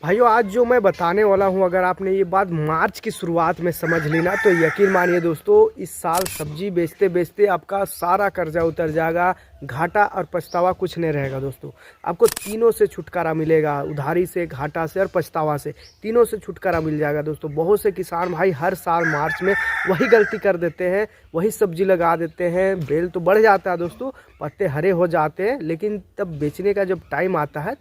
भाइयों आज जो मैं बताने वाला हूं, अगर आपने ये बात मार्च की शुरुआत में समझ ली ना तो यकीन मानिए दोस्तों, इस साल सब्जी बेचते बेचते आपका सारा कर्जा उतर जाएगा। घाटा और पछतावा कुछ नहीं रहेगा दोस्तों। आपको तीनों से छुटकारा मिलेगा, उधारी से, घाटा से और पछतावा से, तीनों से छुटकारा मिल जाएगा दोस्तों। बहुत से किसान भाई हर साल मार्च में वही गलती कर देते हैं, वही सब्जी लगा देते हैं। बेल तो बढ़ जाता है दोस्तों, पत्ते हरे हो जाते हैं, लेकिन तब बेचने का जब टाइम आता है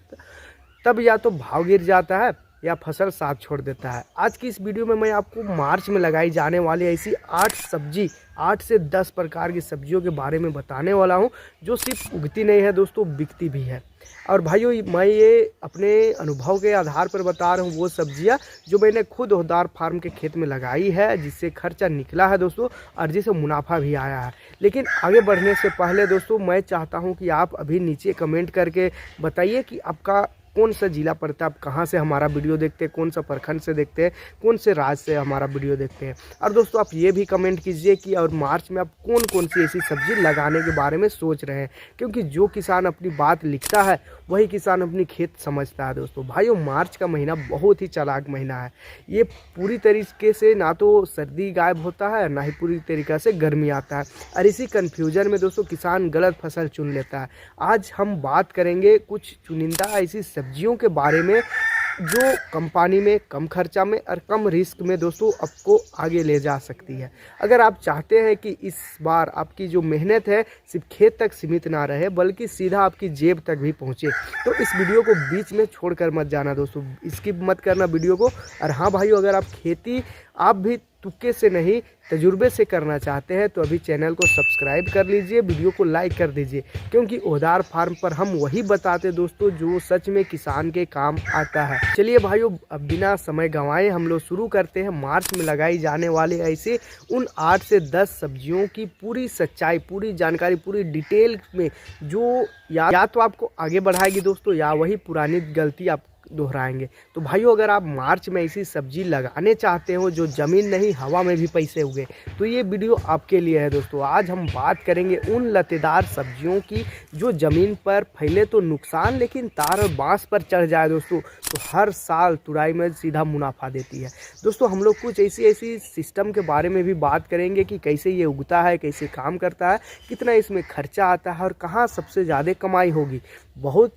तब या तो भाव गिर जाता है या फसल साथ छोड़ देता है। आज की इस वीडियो में मैं आपको मार्च में लगाई जाने वाली ऐसी 8 से 10 प्रकार की सब्जियों के बारे में बताने वाला हूं, जो सिर्फ उगती नहीं है दोस्तों, बिकती भी है। और भाइयों मैं ये अपने अनुभव के आधार पर बता रहा हूँ, वो सब्जियाँ जो मैंने खुद ओहदार फार्म के खेत में लगाई है, जिससे खर्चा निकला है दोस्तों और जिससे मुनाफा भी आया है। लेकिन आगे बढ़ने से पहले दोस्तों मैं चाहता हूँ कि आप अभी नीचे कमेंट करके बताइए कि आपका कौन सा जिला पड़ता है, आप कहाँ से हमारा वीडियो देखते हैं, कौन सा प्रखंड से देखते हैं, कौन से राज्य से हमारा वीडियो देखते हैं। और दोस्तों आप ये भी कमेंट कीजिए कि और मार्च में आप कौन कौन सी ऐसी सब्जी लगाने के बारे में सोच रहे हैं, क्योंकि जो किसान अपनी बात लिखता है वही किसान अपनी खेत समझता है दोस्तों। भाइयों मार्च का महीना बहुत ही चालाक महीना है। ये पूरी तरीके से ना तो सर्दी गायब होता है, ना ही पूरी तरीके से गर्मी आता है, और इसी कन्फ्यूजन में दोस्तों किसान गलत फसल चुन लेता है। आज हम बात करेंगे कुछ चुनिंदा ऐसी सब्जियों के बारे में जो कम पानी में, कम खर्चा में और कम रिस्क में दोस्तों आपको आगे ले जा सकती है। अगर आप चाहते हैं कि इस बार आपकी जो मेहनत है सिर्फ खेत तक सीमित ना रहे, बल्कि सीधा आपकी जेब तक भी पहुंचे, तो इस वीडियो को बीच में छोड़कर मत जाना दोस्तों, स्किप मत करना वीडियो को। और हाँ भाइयों, अगर आप खेती आप भी तुक्के से नहीं तजुर्बे से करना चाहते हैं तो अभी चैनल को सब्सक्राइब कर लीजिए, वीडियो को लाइक कर दीजिए, क्योंकि ओहदार फार्म पर हम वही बताते दोस्तों जो सच में किसान के काम आता है। चलिए भाइयों अब बिना समय गंवाए हम लोग शुरू करते हैं मार्च में लगाई जाने वाले ऐसे उन 8 से 10 सब्जियों की पूरी सच्चाई, पूरी जानकारी, पूरी डिटेल में, जो या तो आपको आगे बढ़ाएगी दोस्तों या वही पुरानी गलती आप दोहराएंगे। तो भाइयों अगर आप मार्च में ऐसी सब्जी लगाने चाहते हो जो ज़मीन नहीं हवा में भी पैसे उगे, तो ये वीडियो आपके लिए है दोस्तों। आज हम बात करेंगे उन लतेदार सब्जियों की जो ज़मीन पर फैले तो नुकसान, लेकिन तार और बांस पर चढ़ जाए दोस्तों तो हर साल तुराई में सीधा मुनाफा देती है। दोस्तों हम लोग कुछ ऐसी सिस्टम के बारे में भी बात करेंगे कि कैसे ये उगता है, कैसे काम करता है, कितना इसमें खर्चा आता है और कहाँ सबसे ज़्यादा कमाई होगी। बहुत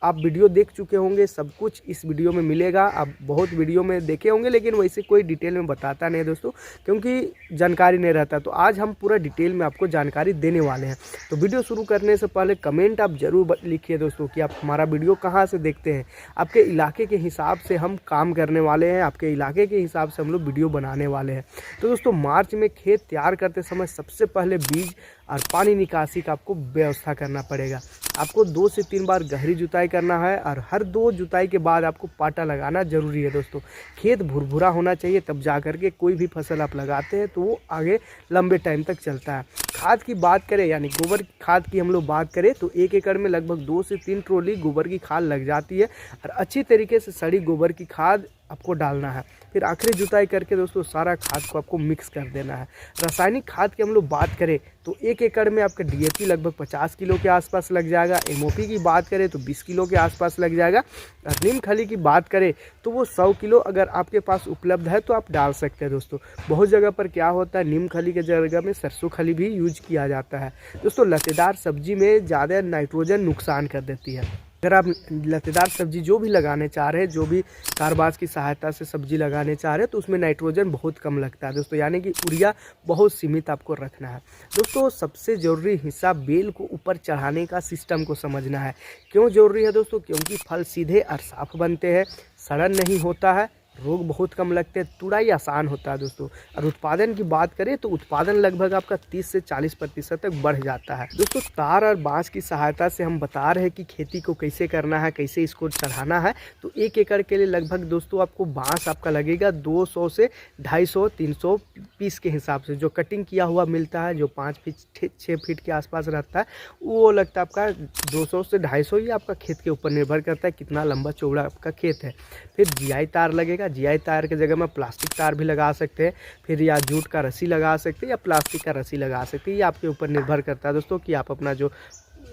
आप वीडियो देख चुके होंगे, सब कुछ इस वीडियो में मिलेगा। आप बहुत वीडियो में देखे होंगे, लेकिन वैसे कोई डिटेल में बताता नहीं दोस्तों, क्योंकि जानकारी नहीं रहता। तो आज हम पूरा डिटेल में आपको जानकारी देने वाले हैं। तो वीडियो शुरू करने से पहले कमेंट आप ज़रूर लिखिए दोस्तों कि आप हमारा वीडियो कहाँ से देखते हैं। आपके इलाके के हिसाब से हम काम करने वाले हैं, आपके इलाके के हिसाब से हम लोग वीडियो बनाने वाले हैं। तो दोस्तों मार्च में खेत तैयार करते समय सबसे पहले बीज और पानी निकासी का आपको व्यवस्था करना पड़ेगा। आपको 2 से 3 बार गहरी जुताई करना है और हर 2 जुताई के बाद आपको पाटा लगाना जरूरी है दोस्तों। खेत भुरभुरा होना चाहिए, तब जा कर के कोई भी फसल आप लगाते हैं तो वो आगे लंबे टाइम तक चलता है। खाद की बात करें, यानी गोबर खाद की हम लोग बात करें, तो 1 एकड़ में लगभग 2 से 3 ट्रॉली गोबर की खाद लग जाती है और अच्छी तरीके से सड़ी गोबर की खाद आपको डालना है। फिर आखिरी जुताई करके दोस्तों सारा खाद को आपको मिक्स कर देना है। रासायनिक खाद की हम लोग बात करें तो 1 एकड़ में आपका डीएपी लगभग 50 किलो के आसपास लग जाएगा। एमओपी की बात करें तो 20 किलो के आसपास लग जाएगा। और नीम खली की बात करें तो वो 100 किलो अगर आपके पास उपलब्ध है तो आप डाल सकते हैं दोस्तों। बहुत जगह पर क्या होता है, नीम खली के जगह में सरसों खली भी यूज किया जाता है दोस्तों। लतेदार सब्जी में ज़्यादा नाइट्रोजन नुकसान कर देती है। अगर आप लतेदार सब्जी जो भी लगाने चाह रहे हैं, जो भी कारबाज की सहायता से सब्जी लगाने चाह रहे हैं, तो उसमें नाइट्रोजन बहुत कम लगता है दोस्तों, यानी कि यूरिया बहुत सीमित आपको रखना है दोस्तों। सबसे ज़रूरी हिस्सा बेल को ऊपर चढ़ाने का सिस्टम को समझना है। क्यों ज़रूरी है दोस्तों? क्योंकि फल सीधे और साफ बनते हैं, सड़न नहीं होता है, रोग बहुत कम लगते हैं, तुड़ाई आसान होता है दोस्तों। और उत्पादन की बात करें तो उत्पादन लगभग आपका 30 से 40% तक बढ़ जाता है दोस्तों। तार और बांस की सहायता से हम बता रहे हैं कि खेती को कैसे करना है, कैसे इसको चढ़ाना है। तो 1 एकड़ के लिए लगभग दोस्तों आपको बांस आपका लगेगा 200 से 250 300 पीस के हिसाब से। जो कटिंग किया हुआ मिलता है, जो 5 फीट 6 फीट के आसपास रहता है, वो लगता है आपका 200 से 250। ये आपका खेत के ऊपर निर्भर करता है कितना लंबा चौड़ा आपका खेत है। फिर जीआई तार लगेगा। जीआई तार की जगह में प्लास्टिक तार भी लगा सकते हैं, फिर या जूट का रस्सी लगा सकते हैं या प्लास्टिक का रस्सी लगा सकते हैं। ये आपके ऊपर निर्भर करता है दोस्तों कि आप अपना जो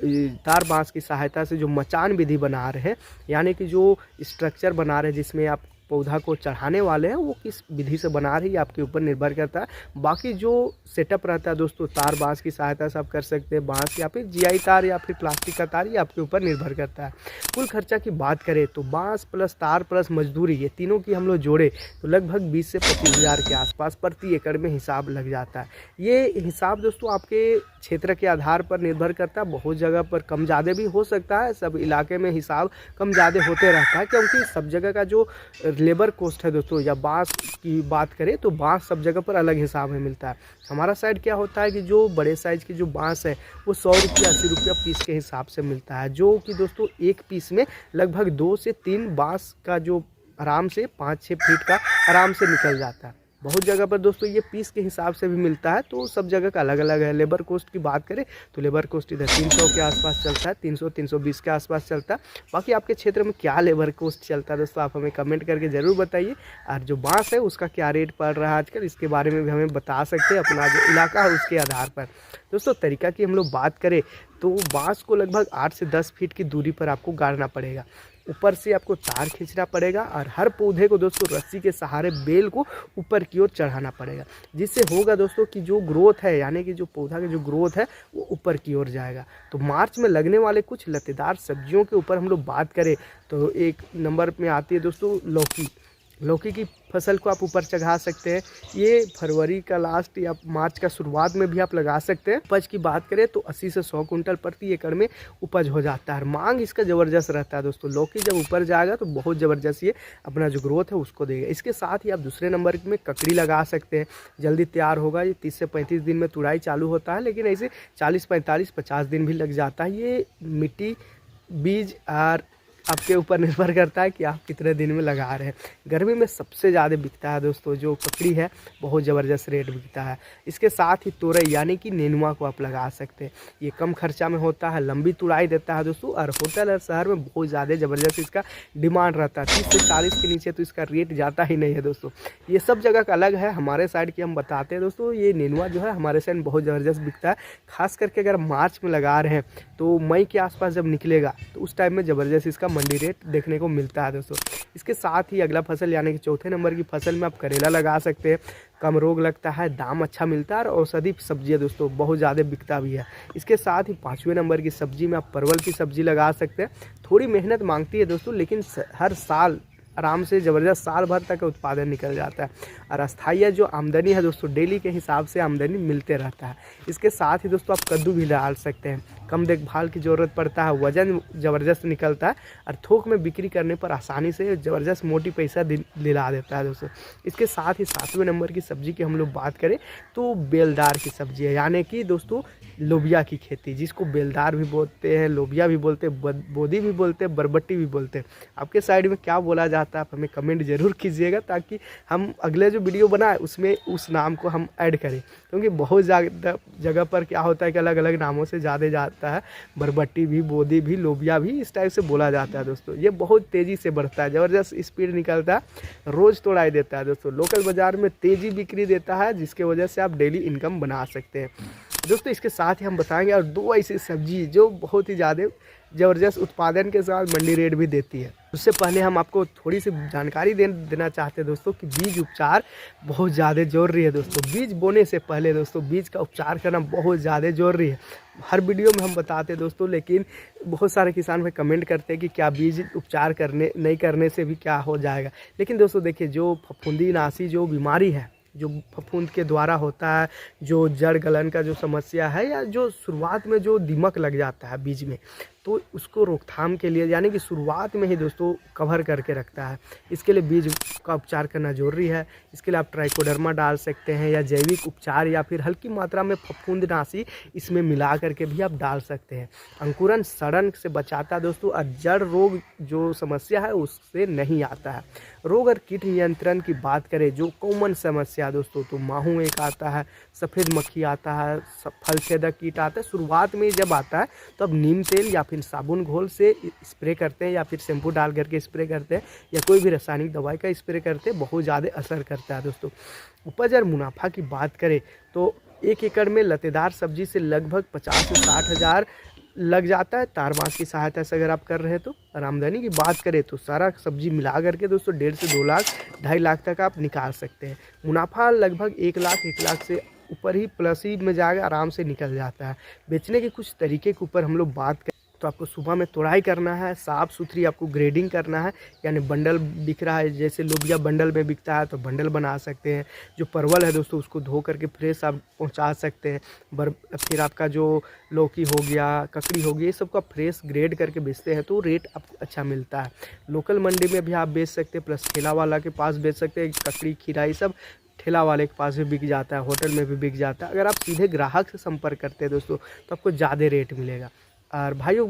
तार बांस की सहायता से जो मचान विधि बना रहे हैं, यानी कि जो स्ट्रक्चर बना रहे हैं जिसमें आप पौधा को चढ़ाने वाले हैं, वो किस विधि से बना रही है आपके ऊपर निर्भर करता है। बाकी जो सेटअप रहता है दोस्तों, तार बांस की सहायता से आप कर सकते हैं, बांस या फिर जीआई तार या फिर प्लास्टिक का तार, ये आपके ऊपर निर्भर करता है। कुल खर्चा की बात करें तो बांस प्लस तार प्लस मजदूरी, ये तीनों की हम लोग जोड़े तो लगभग 20 से 25 हज़ार के आसपास प्रति एकड़ में हिसाब लग जाता है। ये हिसाब दोस्तों आपके क्षेत्र के आधार पर निर्भर करता है, बहुत जगह पर कम ज़्यादा भी हो सकता है, सब इलाके में हिसाब कम ज़्यादा होते रहता है, क्योंकि सब जगह का जो लेबर कॉस्ट है दोस्तों, या बांस की बात करें तो बांस सब जगह पर अलग हिसाब में मिलता है। हमारा साइड क्या होता है कि जो बड़े साइज़ की जो बांस है वो 100 रुपया 80 रुपया पीस के हिसाब से मिलता है, जो कि दोस्तों एक पीस में लगभग 2 से 3 बांस का जो आराम से 5-6 फीट का आराम से निकल जाता है। बहुत जगह पर दोस्तों ये पीस के हिसाब से भी मिलता है, तो सब जगह का अलग अलग है। लेबर कॉस्ट की बात करें तो लेबर कॉस्ट इधर 300 के आसपास चलता है, 300-320 के आसपास चलता है। बाकी आपके क्षेत्र में क्या लेबर कॉस्ट चलता है दोस्तों, आप हमें कमेंट करके ज़रूर बताइए। और जो बांस है उसका क्या रेट पड़ रहा है आजकल, इसके बारे में भी हमें बता सकते हैं, अपना जो इलाका है उसके आधार पर। दोस्तों तरीका की हम लोग बात करें तो बांस को लगभग 8 से 10 फीट की दूरी पर आपको गाड़ना पड़ेगा, ऊपर से आपको तार खींचना पड़ेगा, और हर पौधे को दोस्तों रस्सी के सहारे बेल को ऊपर की ओर चढ़ाना पड़ेगा, जिससे होगा दोस्तों कि जो ग्रोथ है, यानी कि जो पौधा की जो ग्रोथ है वो ऊपर की ओर जाएगा। तो मार्च में लगने वाले कुछ लतेदार सब्जियों के ऊपर हम लोग बात करें तो एक नंबर में आती है दोस्तों लौकी। लौकी की फसल को आप ऊपर चढ़ा सकते हैं, ये फरवरी का लास्ट या मार्च का शुरुआत में भी आप लगा सकते हैं। उपज की बात करें तो 80 से 100 कुंटल प्रति एकड़ में उपज हो जाता है। मांग इसका ज़बरदस्त रहता है दोस्तों, लौकी जब ऊपर जाएगा तो बहुत ज़बरदस्त ये अपना जो ग्रोथ है उसको देगा। इसके साथ ही आप दूसरे नंबर में ककड़ी लगा सकते हैं, जल्दी तैयार होगा, ये 30 से 35 दिन में तुड़ाई चालू होता है, लेकिन ऐसे 40-45-50 दिन भी लग जाता है। ये मिट्टी बीज और आपके ऊपर निर्भर करता है कि आप कितने दिन में लगा रहे हैं। गर्मी में सबसे ज़्यादा बिकता है दोस्तों जो ककड़ी है, बहुत ज़बरदस्त रेट बिकता है। इसके साथ ही तोरई यानी कि नेनुआ को आप लगा सकते हैं, ये कम खर्चा में होता है, लंबी तुड़ाई देता है दोस्तों, और होटल और शहर में बहुत ज़्यादा ज़बरदस्त इसका डिमांड रहता है। 30 से 40 के नीचे तो इसका रेट जाता ही नहीं है दोस्तों। ये सब जगह का अलग है, हमारे साइड की हम बताते हैं दोस्तों। ये नेनुआ जो है हमारे साइड बहुत ज़बरदस्त बिकता है, खास करके अगर मार्च में लगा रहे हैं तो मई के आसपास जब निकलेगा तो उस टाइम में ज़बरदस्त इसका मंडी रेट देखने को मिलता है दोस्तों। इसके साथ ही अगला फसल यानी कि चौथे नंबर की फसल में आप करेला लगा सकते हैं, कम रोग लगता है, दाम अच्छा मिलता है, और औषधि सब्जी है दोस्तों, बहुत ज़्यादा बिकता भी है। इसके साथ ही 5वें नंबर की सब्जी में आप परवल की सब्जी लगा सकते हैं। थोड़ी मेहनत मांगती है दोस्तों, लेकिन हर साल आराम से ज़बरदस्त साल भर तक उत्पादन निकल जाता है, और अस्थायी जो आमदनी है दोस्तों, डेली के हिसाब से आमदनी मिलते रहता है। इसके साथ ही दोस्तों आप कद्दू भी डाल सकते हैं, कम देखभाल की ज़रूरत पड़ता है, वज़न ज़बरदस्त निकलता है, और थोक में बिक्री करने पर आसानी से ज़बरदस्त मोटी पैसा दिला देता है दोस्तों। इसके साथ ही 7वें नंबर की सब्ज़ी की हम लोग बात करें तो बेलदार की सब्ज़ी है, यानी कि दोस्तों लोबिया की खेती, जिसको बेलदार भी बोलते हैं, लोबिया भी बोलते हैं, बोदी भी बोलते हैं, बरबट्टी भी बोलते हैं। आपके साइड में क्या बोला जाता है आप हमें कमेंट ज़रूर कीजिएगा, ताकि हम अगले जो वीडियो बनाए उसमें उस नाम को हम ऐड करें, क्योंकि बहुत ज़्यादा जगह पर क्या होता है कि अलग अलग नामों से ज़्यादा जाता है, बरबट्टी भी, बोदी भी, लोबिया भी, इस टाइप से बोला जाता है दोस्तों। ये बहुत तेज़ी से बढ़ता है, ज़बरदस्त स्पीड निकलता है, रोज़ तोड़ाई देता है दोस्तों, लोकल बाज़ार में तेज़ी बिक्री देता है, जिसके वजह से आप डेली इनकम बना सकते हैं दोस्तों। इसके साथ ही हम बताएंगे और 2 ऐसी सब्जी जो बहुत ही ज़्यादा ज़बरदस्त उत्पादन के साथ मंडी रेट भी देती है। उससे पहले हम आपको थोड़ी सी जानकारी देना चाहते हैं दोस्तों कि बीज उपचार बहुत ज़्यादा ज़रूरी है दोस्तों। बीज बोने से पहले दोस्तों बीज का उपचार करना बहुत ज़्यादा ज़रूरी है। हर वीडियो में हम बताते हैं दोस्तों, लेकिन बहुत सारे किसान भाई कमेंट करते हैं कि क्या बीज उपचार नहीं करने से भी क्या हो जाएगा। लेकिन दोस्तों देखिए, जो फफूंदी नासी जो बीमारी है, जो फफूंद के द्वारा होता है, जो जड़ गलन का जो समस्या है, या जो शुरुआत में जो दीमक लग जाता है बीज में, तो उसको रोकथाम के लिए यानी कि शुरुआत में ही दोस्तों कवर करके रखता है। इसके लिए बीज का उपचार करना ज़रूरी है। इसके लिए आप ट्राइकोडर्मा डाल सकते हैं, या जैविक उपचार, या फिर हल्की मात्रा में फफूंदनाशी इसमें मिला करके भी आप डाल सकते हैं। अंकुरन सड़न से बचाता है दोस्तों, और जड़ रोग जो समस्या है उससे नहीं आता है। रोग और कीट नियंत्रण की बात करें, जो कॉमन समस्या दोस्तों, तो माहू एक आता है, सफ़ेद मक्खी आता है, फल छेदक कीट आता है। शुरुआत में जब आता है तो अब नीम तेल या फिर साबुन घोल से स्प्रे करते हैं, या फिर शैम्पू डाल करके स्प्रे करते हैं, या कोई भी रासायनिक दवाई का स्प्रे करते हैं, बहुत ज़्यादा असर करता है दोस्तों। उपज और मुनाफा की बात करें तो 1 एकड़ में लतेदार सब्जी से लगभग 50 से 60 हज़ार लग जाता है। तार बांस की सहायता से अगर आप कर रहे हैं तो। और आमदनी की बात करें तो सारा सब्जी मिला करके दोस्तों 1.5 से 2 लाख 2.5 लाख तक आप निकाल सकते हैं। मुनाफा लगभग 1 लाख से ऊपर ही प्लस ही में जाएगा, आराम से निकल जाता है। बेचने के कुछ तरीके के ऊपर हम लोग बात करें तो आपको सुबह में तोड़ाई करना है, साफ़ सुथरी आपको ग्रेडिंग करना है, यानी बंडल बिक रहा है, जैसे लोबिया बंडल में बिकता है तो बंडल बना सकते हैं। जो परवल है दोस्तों उसको धो करके फ्रेश आप पहुंचा सकते हैं। फिर आपका जो लौकी हो गया, ककड़ी हो गई, ये सब का फ्रेश ग्रेड करके बेचते हैं तो रेट आपको अच्छा मिलता है। लोकल मंडी में भी आप बेच सकते हैं, प्लस ठेला वाला के पास बेच सकते हैं। ककड़ी खीरा ये सब ठेला वाले के पास भी बिक जाता है, होटल में भी बिक जाता है। अगर आप सीधे ग्राहक से संपर्क करते हैं दोस्तों तो आपको ज़्यादा रेट मिलेगा। और भाइयों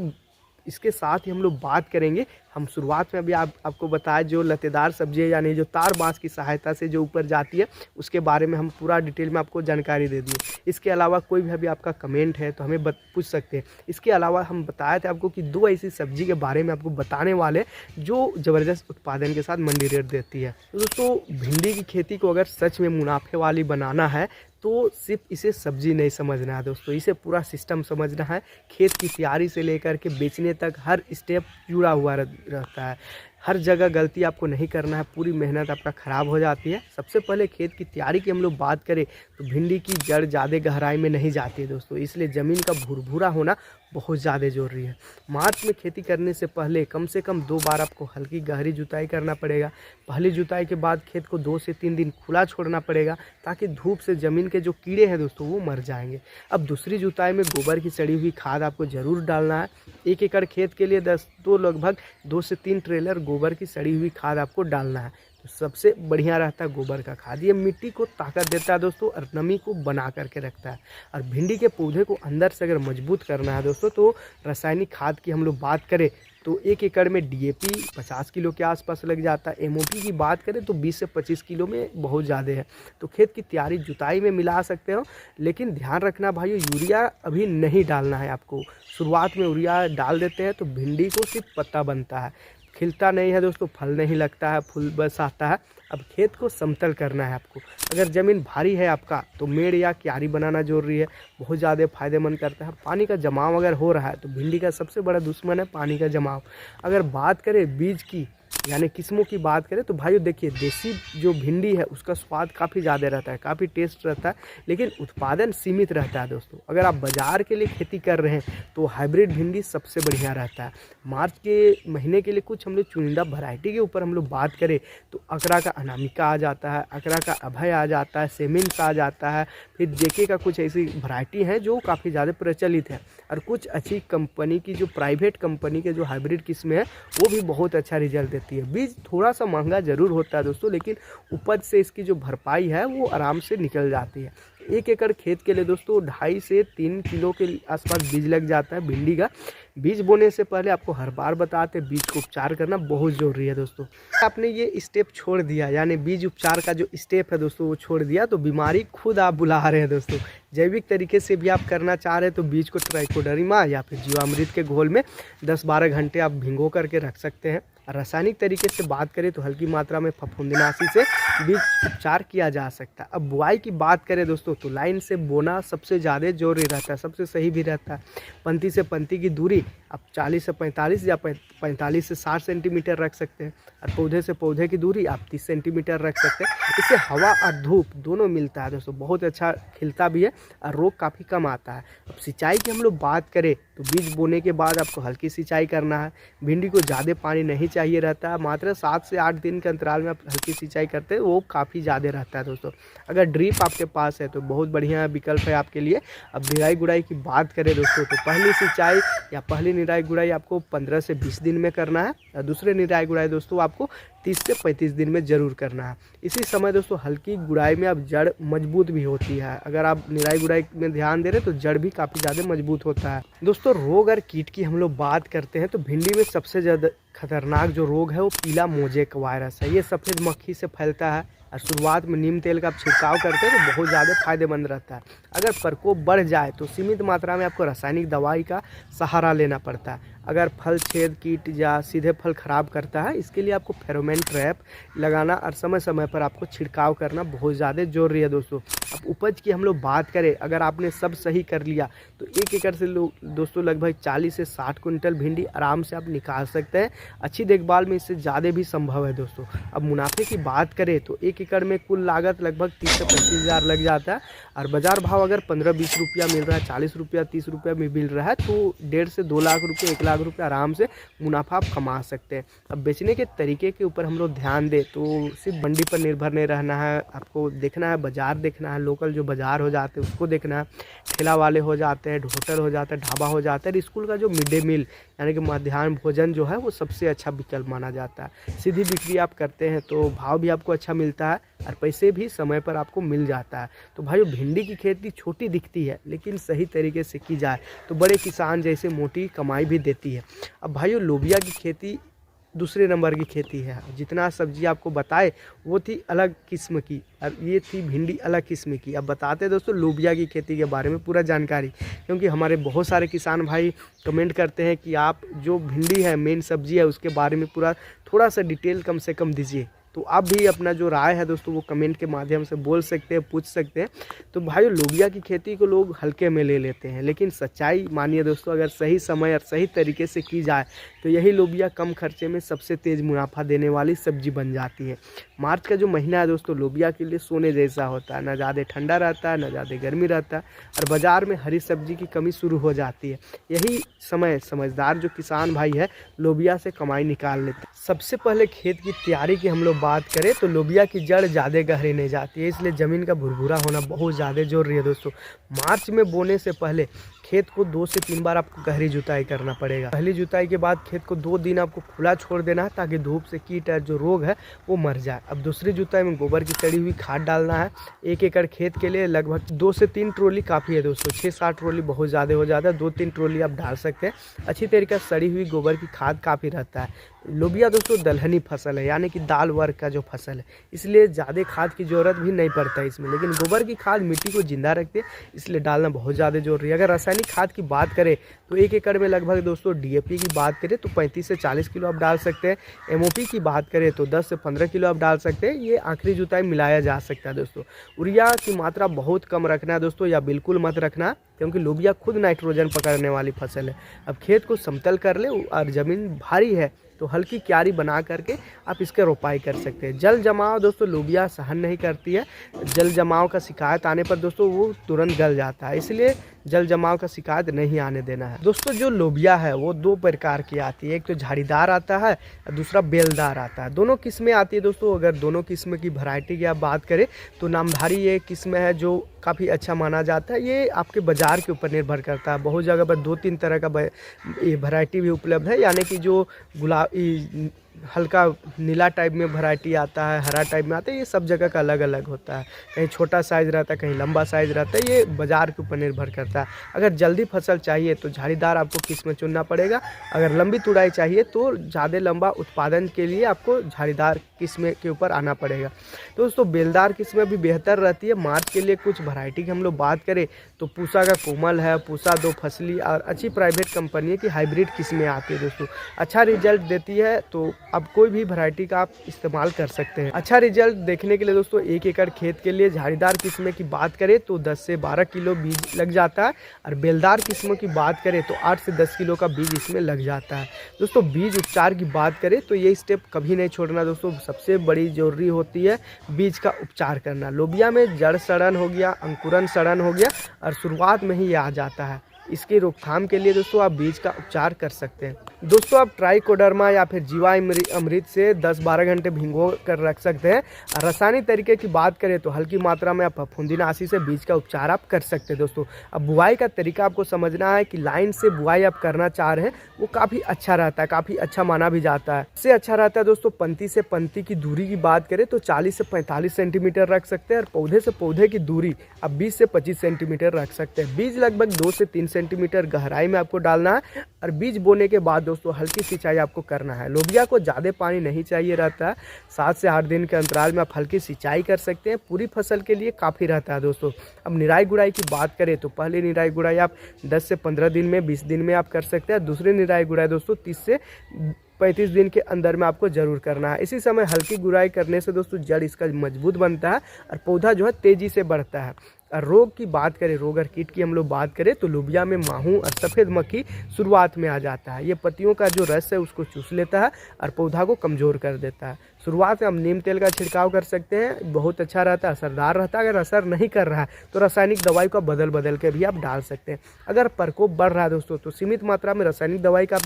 इसके साथ ही हम लोग बात करेंगे, हम शुरुआत में अभी आपको बताया जो लतेदार सब्जी है, यानी जो तार बांस की सहायता से जो ऊपर जाती है, उसके बारे में हम पूरा डिटेल में आपको जानकारी दे दिए। इसके अलावा कोई भी अभी आपका कमेंट है तो हमें पूछ सकते हैं। इसके अलावा हम बताए थे आपको कि 2 ऐसी सब्जी के बारे में आपको बताने वाले जो ज़बरदस्त उत्पादन के साथ मंडी रेट देती है। तो दोस्तों भिंडी की खेती को अगर सच में मुनाफे वाली बनाना है तो सिर्फ इसे सब्जी नहीं समझना है दोस्तों, इसे पूरा सिस्टम समझना है। खेत की तैयारी से लेकर के बेचने तक हर स्टेप जुड़ा हुआ रहता है। हर जगह गलती आपको नहीं करना है, पूरी मेहनत आपका ख़राब हो जाती है। सबसे पहले खेत की तैयारी की हम लोग बात करें तो भिंडी की जड़ ज़्यादा गहराई में नहीं जाती है दोस्तों, इसलिए ज़मीन का भुरभुरा होना बहुत ज़्यादा ज़रूरी है। मार्च में खेती करने से पहले कम से कम 2 बार आपको हल्की गहरी जुताई करना पड़ेगा। पहली जुताई के बाद खेत को 2 से 3 दिन खुला छोड़ना पड़ेगा ताकि धूप से ज़मीन के जो कीड़े हैं दोस्तों वो मर जाएंगे। अब दूसरी जुताई में गोबर की सड़ी हुई खाद आपको ज़रूर डालना है। 1 एकड़ खेत के लिए लगभग 2 से 3 ट्रेलर गोबर की सड़ी हुई खाद आपको डालना है। तो सबसे बढ़िया रहता है गोबर का खाद, ये मिट्टी को ताकत देता है दोस्तों और नमी को बना करके रखता है। और भिंडी के पौधे को अंदर से अगर मजबूत करना है दोस्तों तो रासायनिक खाद की हम लोग बात करें तो 1 एकड़ में DAP 50 किलो के आसपास लग जाता है। MOP की बात करें तो 20 से 25 किलो में बहुत ज़्यादा है। तो खेत की तैयारी जुताई में मिला सकते हो, लेकिन ध्यान रखना भाइयों यूरिया अभी नहीं डालना है आपको। शुरुआत में यूरिया डाल देते हैं तो भिंडी को सिर्फ पत्ता बनता है, खिलता नहीं है दोस्तों, फल नहीं लगता है, फूल बस आता है। अब खेत को समतल करना है आपको। अगर ज़मीन भारी है आपका तो मेड़ या क्यारी बनाना जरूरी है, बहुत ज़्यादा फायदेमंद करता है। पानी का जमाव अगर हो रहा है तो भिंडी का सबसे बड़ा दुश्मन है पानी का जमाव। अगर बात करें बीज की यानी किस्मों की बात करें तो भाइयों देखिए देसी जो भिंडी है उसका स्वाद काफ़ी ज़्यादा रहता है, काफ़ी टेस्ट रहता है, लेकिन उत्पादन सीमित रहता है दोस्तों। अगर आप बाज़ार के लिए खेती कर रहे हैं तो हाइब्रिड भिंडी सबसे बढ़िया रहता है। मार्च के महीने के लिए कुछ हम लोग चुनिंदा वैरायटी के ऊपर हम लोग बात करें तो अकरा का अनामिका आ जाता है, अकरा का अभय आ जाता है, सेमिन्स आ जाता है, फिर JK का कुछ ऐसी वैरायटी है जो काफ़ी ज़्यादा प्रचलित है। और कुछ अच्छी कंपनी की जो प्राइवेट कंपनी के जो हाइब्रिड किस्में हैं वो भी बहुत अच्छा रिजल्ट देती है। बीज थोड़ा सा महंगा ज़रूर होता है दोस्तों, लेकिन उपज से इसकी जो भरपाई है वो आराम से निकल जाती है। 1 एकड़ खेत के लिए दोस्तों 2.5 से 3 किलो के आसपास बीज लग जाता है भिंडी का। बीज बोने से पहले आपको हर बार बताते बीज को उपचार करना बहुत ज़रूरी है दोस्तों। आपने ये स्टेप छोड़ दिया, यानी बीज उपचार का जो स्टेप है दोस्तों वो छोड़ दिया तो बीमारी खुद आप बुला रहे हैं दोस्तों। जैविक तरीके से भी आप करना चाह रहे हैं तो बीज को ट्राइकोडर्मा या फिर जीवामृत के घोल में 10-12 घंटे आप भिगो करके रख सकते हैं। रासायनिक तरीके से बात करें तो हल्की मात्रा में फफूंदनाशी से बीज उपचार किया जा सकता है। अब बुआई की बात करें दोस्तों तो लाइन से बोना सबसे ज़्यादा जरूरी रहता है, सबसे सही भी रहता है। पंक्ति से पंक्ति की दूरी आप 40 से 45 या 45 से 60 सेंटीमीटर रख सकते हैं और पौधे से पौधे की दूरी आप 30 सेंटीमीटर रख सकते हैं। इससे हवा और धूप दोनों मिलता है दोस्तों, बहुत अच्छा खिलता भी है और रोग काफ़ी कम आता है। अब सिंचाई की हम लोग बात करें तो बीज बोने के बाद आपको हल्की सिंचाई करना है। भिंडी को ज़्यादा पानी नहीं चाहिए रहता है, मात्र 7 से 8 दिन के अंतराल में आप हल्की सिंचाई करते हैं वो काफ़ी ज़्यादा रहता है दोस्तों। अगर ड्रिप आपके पास है तो बहुत बढ़िया विकल्प है आपके लिए। अब निराई गुड़ाई की बात करें दोस्तों तो पहली सिंचाई या पहली निराई गुड़ाई आपको 15 से 20 दिन में करना है और दूसरे निराई गुड़ाई दोस्तों आपको 30 से 35 दिन में ज़रूर करना है। इसी समय दोस्तों हल्की गुड़ाई में अब जड़ मजबूत भी होती है। अगर आप निराई गुड़ाई में ध्यान दे रहे हैं तो जड़ भी काफ़ी ज़्यादा मजबूत होता है दोस्तों। रोग और कीट की हम लोग बात करते हैं तो भिंडी में सबसे ज़्यादा खतरनाक जो रोग है वो पीला मोजेक वायरस है। ये सफ़ेद मक्खी से फैलता है और शुरुआत में नीम तेल का आप छिड़काव करते हैं तो बहुत ज़्यादा फायदेमंद रहता है। अगर प्रकोप बढ़ जाए तो सीमित मात्रा में आपको रासायनिक दवाई का सहारा लेना पड़ता है। अगर फल छेद कीट या सीधे फल खराब करता है, इसके लिए आपको फेरोमोन ट्रैप लगाना और समय समय पर आपको छिड़काव करना बहुत ज़्यादा जरूरी है दोस्तों। अब उपज की हम लोग बात करें, अगर आपने सब सही कर लिया तो 1 एकड़ से दोस्तों लगभग 40 से 60 कुंटल भिंडी आराम से आप निकाल सकते हैं। अच्छी देखभाल में इससे ज़्यादा भी संभव है दोस्तों। अब मुनाफे की बात करें तो 1 एकड़ में कुल लागत लगभग 30 से 35 हज़ार लग जाता है और बाजार भाव अगर 15-20 रुपया मिल रहा है, 40 रुपया 30 रुपया में मिल रहा है तो 1.5 से 2 लाख रुपये 1 लाख रुपये आराम से मुनाफा आप कमा सकते हैं। अब बेचने के तरीके के ऊपर हम लोग ध्यान दें तो सिर्फ मंडी पर निर्भर नहीं रहना है, आपको देखना है बाज़ार देखना है, लोकल जो बाज़ार हो जाते हैं उसको देखना है, ठेला वाले हो जाते हैं, होटल हो जाता है, ढाबा हो जाता है, स्कूल का जो मिड डे मील यानी कि मध्याह्न भोजन जो है वो सबसे अच्छा विकल्प माना जाता है। सीधी बिक्री आप करते हैं तो भाव भी आपको अच्छा मिलता है और पैसे भी समय पर आपको मिल जाता है। तो भाइयों भिंडी की खेती छोटी दिखती है लेकिन सही तरीके से की जाए तो बड़े किसान जैसे मोटी कमाई भी देती है। अब भाइयों लोबिया की खेती दूसरे नंबर की खेती है। जितना सब्जी आपको बताए वो थी अलग किस्म की और ये थी भिंडी अलग किस्म की। अब बताते हैं दोस्तों लोबिया की खेती के बारे में पूरा जानकारी, क्योंकि हमारे बहुत सारे किसान भाई कमेंट करते हैं कि आप जो भिंडी है मेन सब्जी है उसके बारे में पूरा थोड़ा सा डिटेल कम से कम दीजिए। तो आप भी अपना जो राय है दोस्तों वो कमेंट के माध्यम से बोल सकते हैं, पूछ सकते हैं। तो भाई लोबिया की खेती को लोग हल्के में ले लेते हैं, लेकिन सच्चाई मानिए दोस्तों, अगर सही समय और सही तरीके से की जाए तो यही लोबिया कम खर्चे में सबसे तेज़ मुनाफा देने वाली सब्जी बन जाती है। मार्च का जो महीना है दोस्तों लोबिया के लिए सोने जैसा होता है, ना ज़्यादा ठंडा रहता है ना ज़्यादा गर्मी रहता है और बाज़ार में हरी सब्जी की कमी शुरू हो जाती है। यही समय समझदार जो किसान भाई है लोबिया से कमाई निकाल लेते हैं। सबसे पहले खेत की तैयारी की हम लोग बात करें तो लोबिया की जड़ ज़्यादा गहरी नहीं जाती है, इसलिए ज़मीन का भुरभुरा होना बहुत ज़्यादा जरूरी है दोस्तों। मार्च में बोने से पहले खेत को 2 से 3 बार आपको गहरी जुताई करना पड़ेगा। पहली जुताई के बाद खेत को 2 दिन आपको खुला छोड़ देना है ताकि धूप से कीट और जो रोग है वो मर जाए। अब दूसरी जुताई में गोबर की सड़ी हुई खाद डालना है। 1 एकड़ खेत के लिए लगभग 2 से 3 ट्रॉली काफ़ी है दोस्तों। 6-7 ट्रॉली बहुत ज़्यादा हो जाता है, 2-3 ट्रॉली आप डाल सकते हैं। अच्छी तरीके से सड़ी हुई गोबर की खाद काफ़ी रहता है। लोबिया दोस्तों दलहनी फसल है यानी कि दाल वर्ग का जो फसल है, इसलिए ज़्यादा खाद की ज़रूरत भी नहीं पड़ता है इसमें, लेकिन गोबर की खाद मिट्टी को जिंदा रखती है इसलिए डालना बहुत ज़्यादा जरूरी है। अगर रासायनिक खाद की बात करें तो 1 एकड़ में लगभग दोस्तों DAP की बात करें तो 35 से 40 किलो आप डाल सकते हैं। MOP की बात करें तो 10 से 15 किलो आप डाल सकते हैं। ये आखिरी जुताई मिलाया जा सकता है दोस्तों। यूरिया की मात्रा बहुत कम रखना है दोस्तों या बिल्कुल मत रखना, क्योंकि लोबिया खुद नाइट्रोजन पकड़ने वाली फसल है। अब खेत को समतल कर ले और ज़मीन भारी है तो हल्की क्यारी बना करके आप इसके रोपाई कर सकते हैं। जल जमाव दोस्तों लोबिया सहन नहीं करती है। जल जमाव का शिकायत आने पर दोस्तों वो तुरंत गल जाता है, इसलिए जल जमाव का शिकायत नहीं आने देना है। दोस्तों जो लोबिया है वो 2 प्रकार की आती है, एक तो झाड़ीदार आता है और दूसरा बेलदार आता है। दोनों किस्में आती है दोस्तों। अगर दोनों किस्म की वैरायटी की आप बात करें तो नामधारी ये किस्म है जो काफ़ी अच्छा माना जाता है। ये आपके बाज़ार के ऊपर निर्भर करता है। बहुत जगह पर 2-3 तरह का ये वैरायटी भी उपलब्ध है, यानी कि जो गुलाबी हल्का नीला टाइप में वैरायटी आता है, हरा टाइप में आता है, ये सब जगह का अलग अलग होता है। कहीं छोटा साइज़ रहता है, कहीं लंबा साइज़ रहता है, ये बाज़ार के ऊपर निर्भर करता है। अगर जल्दी फसल चाहिए तो झाड़ीदार आपको किस्म चुनना पड़ेगा। अगर लंबी तुड़ाई चाहिए तो ज़्यादा लंबा उत्पादन के लिए आपको झाड़ीदार किस्म के ऊपर आना पड़ेगा। तो दोस्तों बेलदार किस्में भी बेहतर रहती है। मार्च के लिए कुछ वैरायटी की हम लोग बात करें तो पूसा का कोमल है, पूसा 2 फसली और अच्छी प्राइवेट कंपनी की हाइब्रिड किस्में आती है दोस्तों। अच्छा रिजल्ट देती है तो अब कोई भी वैरायटी का आप इस्तेमाल कर सकते हैं। अच्छा रिजल्ट देखने के लिए दोस्तों 1 एकड़ खेत के लिए झाड़ीदार किस्म की बात करें तो 10 से 12 किलो बीज लग जाता है और बेलदार किस्म की बात करें तो 8 से 10 किलो का बीज इसमें लग जाता है। दोस्तों बीज उपचार की बात करें तो ये स्टेप कभी नहीं छोड़ना दोस्तों। सबसे बड़ी जरूरी होती है बीज का उपचार करना। लोबिया में जड़ सड़न हो गया, अंकुरन सड़न हो गया और शुरुआत में ही ये आ जाता है। इसकी रोकथाम के लिए दोस्तों आप बीज का उपचार कर सकते हैं। दोस्तों आप ट्राइकोडर्मा या फिर जीवा अमृत से 10-12 घंटे भिगो कर रख सकते हैं। रासायनिक तरीके की बात करें तो हल्की मात्रा में आप फफूंदीनाशी से बीज का उपचार आप कर सकते हैं दोस्तों। अब बुआई का तरीका आपको समझना है कि लाइन से बुआई आप करना चाह रहे हैं वो काफ़ी अच्छा रहता है, काफ़ी अच्छा माना भी जाता है। इससे अच्छा रहता है दोस्तों पंक्ति से पंक्ति की दूरी की बात करें तो 40 से 45 सेंटीमीटर रख सकते हैं और पौधे से पौधे की दूरी आप 20 से 25 सेंटीमीटर रख सकते हैं। बीज लगभग 2 से 3 सेंटीमीटर गहराई में आपको डालना है। और बीज बोने के बाद दोस्तों हल्की सिंचाई आपको करना है। लोबिया को ज़्यादा पानी नहीं चाहिए रहता है, 7 से 8 दिन के अंतराल में आप हल्की सिंचाई कर सकते हैं, पूरी फसल के लिए काफ़ी रहता है दोस्तों। अब निराई गुड़ाई की बात करें तो पहली निराई गुड़ाई आप 10 से 15 दिन में, 20 दिन में आप कर सकते हैं। दूसरी निराई गुड़ाई दोस्तों 30 से 35 दिन के अंदर में आपको जरूर करना है। इसी समय हल्की गुड़ाई करने से दोस्तों जड़ इसका मजबूत बनता है और पौधा जो है तेजी से बढ़ता है। और रोग की बात करें, रोग और कीट की हम लोग बात करें तो लोबिया में माहू और सफ़ेद मक्खी शुरुआत में आ जाता है। ये पत्तियों का जो रस है उसको चूस लेता है और पौधा को कमज़ोर कर देता है। शुरुआत में हम नीम तेल का छिड़काव कर सकते हैं, बहुत अच्छा रहता है, असरदार रहता है। अगर असर नहीं कर रहा है तो रासायनिक दवाई का बदल के भी आप डाल सकते हैं। अगर प्रकोप बढ़ रहा है दोस्तों तो सीमित मात्रा में रासायनिक दवाई का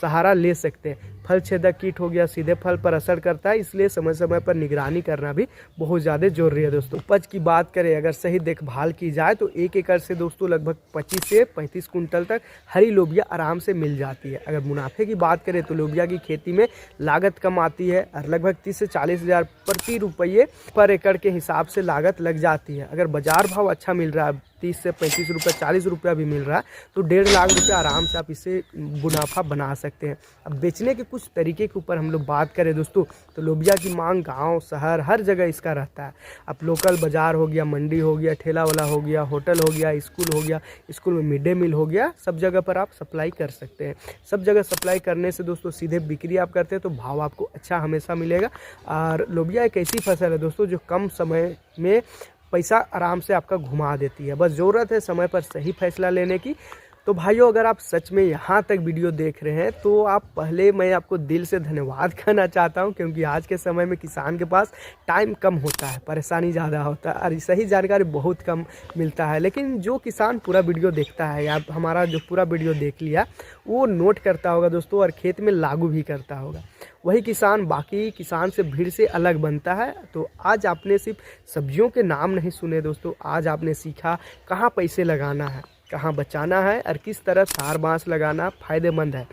सहारा ले सकते हैं। फल छेदक कीट हो गया, सीधे फल पर असर करता है, इसलिए समय समय पर निगरानी करना भी बहुत ज़्यादा जरूरी है दोस्तों। उपज की बात करें, अगर सही देखभाल की जाए तो 1 एकड़ से दोस्तों लगभग 25 से 35 कुंटल तक हरी लोबिया आराम से मिल जाती है। अगर मुनाफे की बात करें तो लोबिया की खेती में लागत कम आती है और लगभग 30 से 40 हज़ार प्रति रुपये पर एकड़ के हिसाब से लागत लग जाती है। अगर बाजार भाव अच्छा मिल रहा है, 30 से 35 रुपये, 40 रुपया भी मिल रहा है तो 1.5 लाख रुपया आराम से आप इससे मुनाफा बना सकते हैं। अब बेचने के कुछ तरीके के ऊपर हम लोग बात करें दोस्तों तो लोबिया की मांग गांव शहर हर जगह इसका रहता है। अब लोकल बाजार हो गया, मंडी हो गया, ठेला वाला हो गया, होटल हो गया, स्कूल हो गया, स्कूल में मिड डे मील हो गया, सब जगह पर आप सप्लाई कर सकते हैं। सब जगह सप्लाई करने से दोस्तों सीधे बिक्री आप करते हैं तो भाव आपको अच्छा हमेशा मिलेगा। और लोबिया एक ऐसी फसल है दोस्तों जो कम समय में पैसा आराम से आपका घुमा देती है। बस ज़रूरत है समय पर सही फैसला लेने की। तो भाइयों, अगर आप सच में यहाँ तक वीडियो देख रहे हैं तो आप पहले मैं आपको दिल से धन्यवाद करना चाहता हूँ, क्योंकि आज के समय में किसान के पास टाइम कम होता है, परेशानी ज़्यादा होता है और सही जानकारी बहुत कम मिलता है। लेकिन जो किसान पूरा वीडियो देखता है या हमारा जो पूरा वीडियो देख लिया वो नोट करता होगा दोस्तों और खेत में लागू भी करता होगा, वही किसान बाकी किसान से भीड़ से अलग बनता है। तो आज आपने सिर्फ सब्जियों के नाम नहीं सुने दोस्तों, आज आपने सीखा कहाँ पैसे लगाना है, कहाँ बचाना है और किस तरह सार बाँस लगाना फ़ायदेमंद है,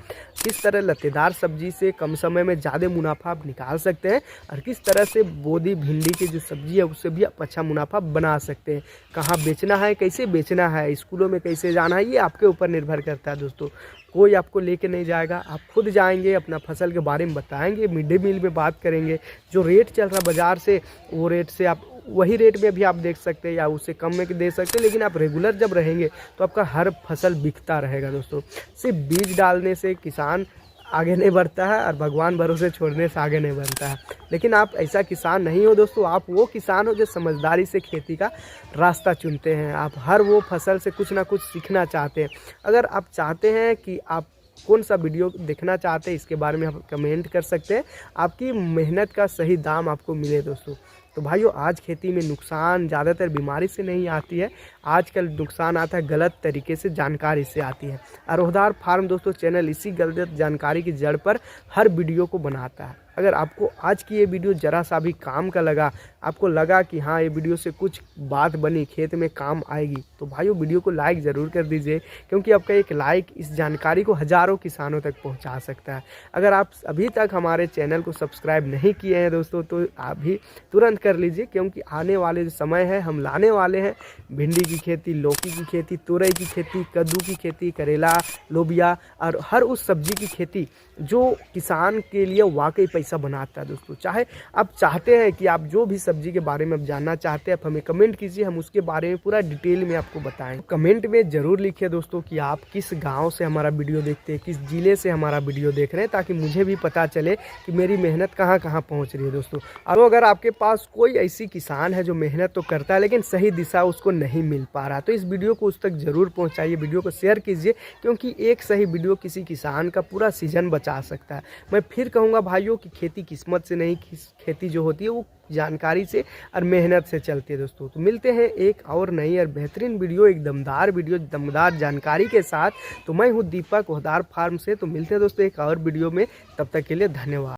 किस तरह लतेदार सब्जी से कम समय में ज़्यादा मुनाफा आप निकाल सकते हैं और किस तरह से बोदी भिंडी की जो सब्जी है उससे भी आप अच्छा मुनाफा बना सकते हैं। कहाँ बेचना है, कैसे बेचना है, स्कूलों में कैसे जाना है, ये आपके ऊपर निर्भर करता है दोस्तों। कोई आपको लेके नहीं जाएगा, आप खुद जाएंगे, अपना फसल के बारे में बताएंगे, मिड डे मील में बात करेंगे, जो रेट चल रहा बाज़ार से वो रेट से आप वही रेट में भी आप देख सकते हैं या उससे कम में दे सकते हैं। लेकिन आप रेगुलर जब रहेंगे तो आपका हर फसल बिकता रहेगा दोस्तों। सिर्फ बीज डालने से किसान आगे नहीं बढ़ता है और भगवान भरोसे छोड़ने से आगे नहीं बढ़ता है। लेकिन आप ऐसा किसान नहीं हो दोस्तों, आप वो किसान हो जो समझदारी से खेती का रास्ता चुनते हैं। आप हर वो फसल से कुछ ना कुछ सीखना चाहते हैं। अगर आप चाहते हैं कि आप कौन सा वीडियो देखना चाहते हैं इसके बारे में आप कमेंट कर सकते हैं, आपकी मेहनत का सही दाम आपको मिले दोस्तों। तो भाइयों, आज खेती में नुकसान ज़्यादातर बीमारी से नहीं आती है, आजकल नुकसान आता है गलत तरीके से जानकारी से आती है। अरोहदार फार्म दोस्तों चैनल इसी गलत जानकारी की जड़ पर हर वीडियो को बनाता है। अगर आपको आज की ये वीडियो ज़रा सा भी काम का लगा, आपको लगा कि हाँ ये वीडियो से कुछ बात बनी, खेत में काम आएगी, तो भाइयों वीडियो को लाइक ज़रूर कर दीजिए, क्योंकि आपका एक लाइक इस जानकारी को हज़ारों किसानों तक पहुंचा सकता है। अगर आप अभी तक हमारे चैनल को सब्सक्राइब नहीं किए हैं दोस्तों तो आप भी तुरंत कर लीजिए, क्योंकि आने वाले जो समय है हम लाने वाले हैं भिंडी की खेती, लौकी की खेती, तुरई की खेती, कद्दू की खेती, करेला, लोबिया और हर उस सब्जी की खेती जो किसान के लिए वाकई पैसा बनाता है दोस्तों। चाहे आप चाहते हैं कि आप जो भी सब्जी के बारे में आप जानना चाहते हैं, आप हमें कमेंट कीजिए, हम उसके बारे में पूरा डिटेल में आपको बताएं। कमेंट में ज़रूर लिखिए दोस्तों कि आप किस गांव से हमारा वीडियो देखते हैं, किस ज़िले से हमारा वीडियो देख रहे हैं, ताकि मुझे भी पता चले कि मेरी मेहनत कहाँ कहाँ पहुँच रही है दोस्तों। और अगर आपके पास कोई ऐसी किसान है जो मेहनत तो करता है लेकिन सही दिशा उसको नहीं मिल पा रहा, तो इस वीडियो को उस तक ज़रूर पहुँचाइए, वीडियो को शेयर कीजिए, क्योंकि एक सही वीडियो किसी किसान का पूरा सीजन बचा सकता है। मैं फिर कहूँगा भाइयों कि खेती किस्मत से नहीं, खेती जो होती है वो जानकारी से और मेहनत से चलती है दोस्तों। तो मिलते हैं एक और नई और बेहतरीन वीडियो, एक दमदार वीडियो, दमदार जानकारी के साथ। तो मैं हूँ दीपक, ओहदार फार्म से। तो मिलते हैं दोस्तों एक और वीडियो में, तब तक के लिए धन्यवाद।